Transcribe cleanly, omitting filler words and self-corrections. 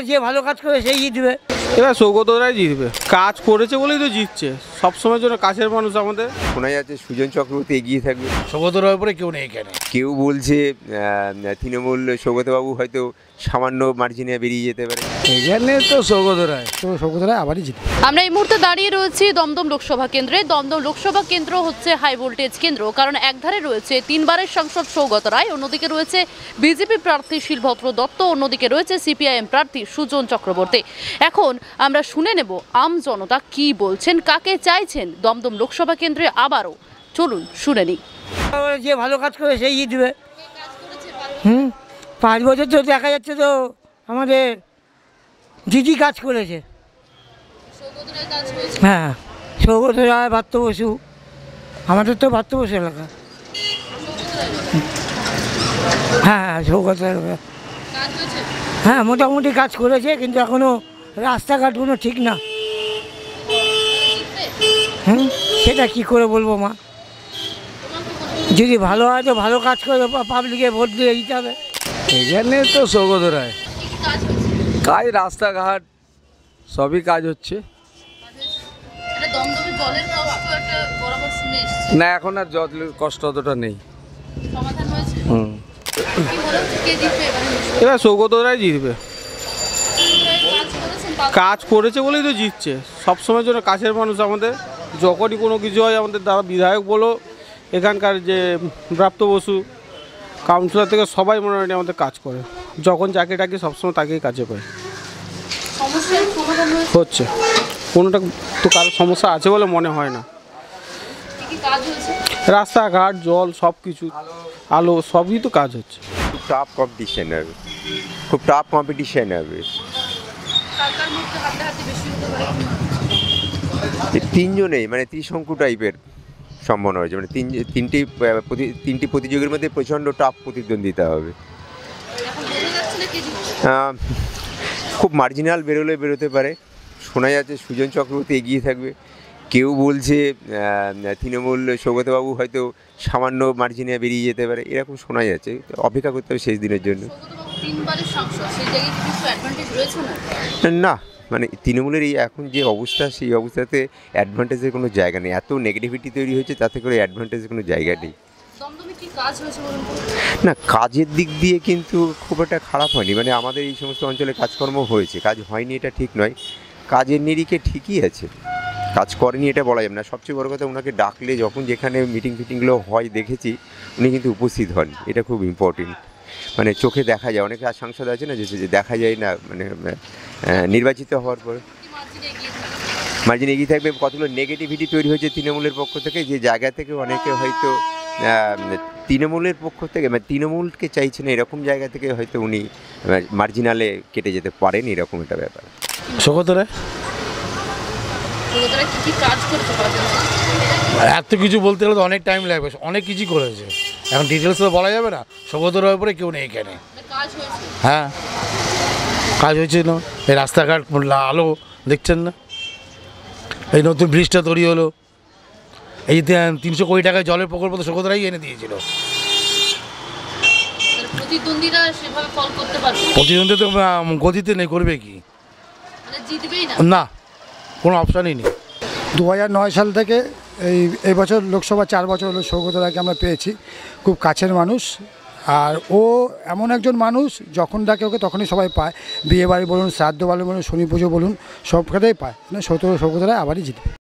যে ভালো কাজ করে সেই জিতবে। এবার সৌগতরাই জিতবে, কাজ করেছে বলেই তো জিতছে। সবসময়ের জন্য কাছের মানুষ আমাদের। শোনা যাচ্ছে সুজন চক্রবর্তী এগিয়ে থাকবে। সৌগতরার উপরে কেউ নেই এখানে। কেউ বলছে তৃণমূল সৌগতবাবু হয়তো সামান্য মার্জিনে বেরিয়ে যেতে পারে। এখানে তো সৌগতরায় আবারই জিতবে। আমরা এই মুহূর্তে দাঁড়িয়ে রয়েছি দমদম লোকসভা কেন্দ্রে। দমদম লোকসভা কেন্দ্র হচ্ছে হাই ভোল্টেজ কেন্দ্র, কারণ একধারে রয়েছে 3 বারের সাংসদ সৌগত রায়, অন্যদিকে রয়েছে বিজেপি প্রার্থী শিলভদ্র দত্ত, অন্যদিকে রয়েছে সিপিআইএম প্রার্থী সুজন চক্রবর্তী। এখন আমরা শুনে নেব আম জনতা কি বলছেন, কাকে চাইছেন দমদম লোকসভা কেন্দ্রে আবারও। চলুন শুনে নিই। যে ভালো কাজ করে সেই জিতবে। 5 বছর তো দেখা যাচ্ছে তো আমাদের দিদি কাজ করেছে। হ্যাঁ, সৌগত রায়, পার্থ বসু, আমাদের তো পার্থ বসু এলাকা। হ্যাঁ, সৌগত রায় হ্যাঁ মোটামুটি কাজ করেছে, কিন্তু এখনও রাস্তাঘাটগুলো ঠিক না। সেটা কি করে বলবো মা, যদি ভালো হয় তো ভালো কাজ করে পাবলিকে ভোট দিয়ে দিতে হবে। এখানে তো সৌগত রায় কাজ, রাস্তাঘাট সবই কাজ হচ্ছে। না, এখন আর জলের কষ্ট অতটা নেই। এবার সৌগতরাই জিতবে, কাজ করেছে বলেই তো জিতছে। সবসময়ের জন্য কাছের মানুষ আমাদের। যখনই কোনো কিছু হয় আমাদের দ্বারা বিধায়ক বলো, এখানকার যে প্রাপ্ত বসু, কাউন্সিলর থেকে সবাই মোটামুটি আমাদের কাজ করে। যখন যাকে ডাকি সবসময় তাকেই কাজে পায়। হচ্ছে কোনোটা তো কারো সমস্যা আছে বলে মনে হয় না। রাস্তাঘাট, জল, সব কিছু, আলো, সবই তো কাজ হচ্ছে। খুব টাফ কম্পিটিশন হবে, খুব টাফ কম্পিটিশন হবে। তিনজনেই মানে ত্রিশঙ্কু টাইপের সম্ভাবনা হয়েছে, মানে তিনটি প্রতিযোগীর মধ্যে প্রচণ্ড টাফ প্রতিদ্বন্দ্বিতা হবে। খুব মার্জিনাল বেরোতে পারে। শোনা যাচ্ছে সুজন চক্রবর্তী এগিয়ে থাকবে। কেউ বলছে তৃণমূল সৌগতবাবু হয়তো সামান্য মার্জিনে বেরিয়ে যেতে পারে, এরকম শোনা যাচ্ছে। অপেক্ষা করতে হবে শেষ দিনের জন্য। না, মানে তৃণমূলের এই এখন যে অবস্থা, সেই অবস্থাতে অ্যাডভান্টেজের কোনো জায়গা নেই। এত নেগেটিভিটি তৈরি হয়েছে, তাতে করে অ্যাডভান্টেজের কোনো জায়গা নেই। না, কাজের দিক দিয়ে কিন্তু খুব একটা খারাপ হয়নি। মানে আমাদের এই সমস্ত অঞ্চলে কাজকর্ম হয়েছে, কাজ হয়নি এটা ঠিক নয়। কাজের নিরিখে ঠিকই আছে, কাজ করেনি এটা বলা যাবে না। সবচেয়ে বড় কথা, ওনাকে ডাকলে যখন যেখানে মিটিংগুলো হয় দেখেছি, উনি কিন্তু উপস্থিত হন। এটা খুব ইম্পর্টেন্ট, মানে চোখে দেখা যায়। অনেক সাংসদ আছে না যে দেখা যায় না, মানে নির্বাচিত হওয়ার পর মার্জিনে এগিয়ে থাকবে। কতগুলো নেগেটিভিটি তৈরি হয়েছে তৃণমূলের পক্ষ থেকে, যে জায়গা থেকে অনেকে হয়তো তৃণমূলের পক্ষ থেকে, মানে তৃণমূলকে চাইছে না, এরকম জায়গা থেকে হয়তো উনি মার্জিনালে কেটে যেতে পারেন, এরকম একটা ব্যাপার। সৌগতরায় এত কিছু বলতে গেলে তো অনেক টাইম লাগবে, অনেক কিছু করেছে, এখন ডিটেলস তো বলা যাবে না। সৌগতরায়ের উপরে কেউ নেই এখানে। হ্যাঁ, কাজ হয়েছে না, এই রাস্তাঘাট, আলো দেখছেন না, এই নতুন ব্রিজটা তৈরি হলো, এই 300 কোটি টাকায় জলের প্রকল্প তো সৌগতরাই এনে দিয়েছিল। প্রতিদ্বন্দ্বী তো গতিতে নেই, করবে কি? না, কোনো অপশানই নেই। 2009 সাল থেকে এই বছর লোকসভা 4 বছর হলো সৌগত রায়কে আমরা পেয়েছি। খুব কাছের মানুষ, আর ও এমন একজন মানুষ, যখন ডাকে ওকে তখনই সবাই পায়। বিয়ে বাড়ি বলুন, শ্রাদ্ধ বাড়ি বলুন, শনি পুজো বলুন, সব কথাই পায়। সৌগত রায় আবারই জিতবে।